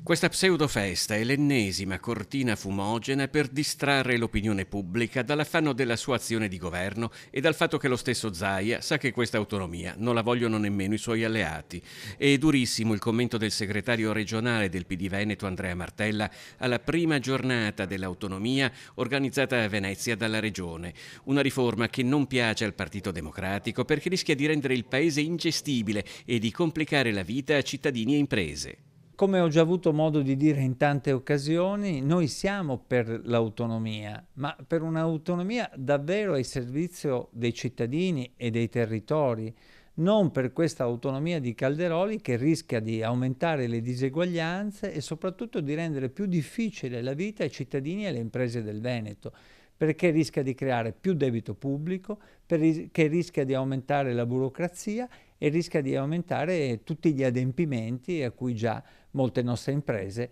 Questa pseudofesta è l'ennesima cortina fumogena per distrarre l'opinione pubblica dall'affanno della sua azione di governo e dal fatto che lo stesso Zaia sa che questa autonomia non la vogliono nemmeno i suoi alleati. È durissimo il commento del segretario regionale del PD Veneto Andrea Martella alla prima giornata dell'autonomia organizzata a Venezia dalla regione. Una riforma che non piace al Partito Democratico perché rischia di rendere il paese ingestibile e di complicare la vita a cittadini e imprese. Come ho già avuto modo di dire in tante occasioni, noi siamo per l'autonomia, ma per un'autonomia davvero ai servizio dei cittadini e dei territori, non per questa autonomia di Calderoli che rischia di aumentare le diseguaglianze e soprattutto di rendere più difficile la vita ai cittadini e alle imprese del Veneto, perché rischia di creare più debito pubblico, perché rischia di aumentare la burocrazia e rischia di aumentare tutti gli adempimenti a cui già molte nostre imprese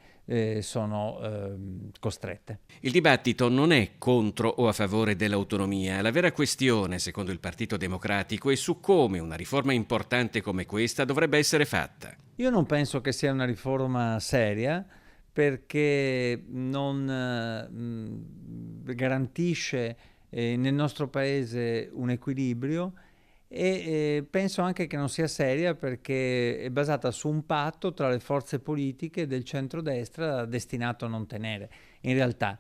sono costrette. Il dibattito non è contro o a favore dell'autonomia. La vera questione, secondo il Partito Democratico, è su come una riforma importante come questa dovrebbe essere fatta. Io non penso che sia una riforma seria perché non garantisce nel nostro paese un equilibrio e penso anche che non sia seria perché è basata su un patto tra le forze politiche del centrodestra destinato a non tenere. In realtà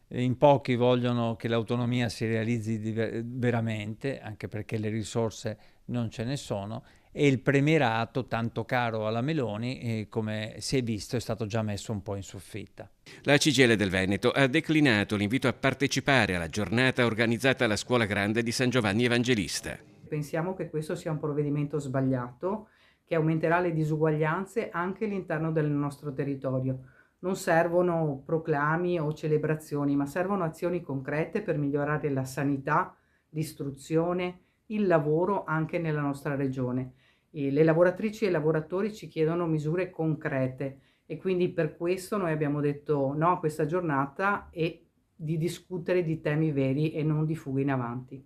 in pochi vogliono che l'autonomia si realizzi veramente, anche perché le risorse non ce ne sono, e il premierato, tanto caro alla Meloni, come si è visto, è stato già messo un po' in soffitta. La CGIL del Veneto ha declinato l'invito a partecipare alla giornata organizzata alla Scuola Grande di San Giovanni Evangelista. Pensiamo che questo sia un provvedimento sbagliato, che aumenterà le disuguaglianze anche all'interno del nostro territorio. Non servono proclami o celebrazioni, ma servono azioni concrete per migliorare la sanità, l'istruzione, il lavoro anche nella nostra regione. E le lavoratrici e i lavoratori ci chiedono misure concrete e quindi per questo noi abbiamo detto no a questa giornata e di discutere di temi veri e non di fughe in avanti.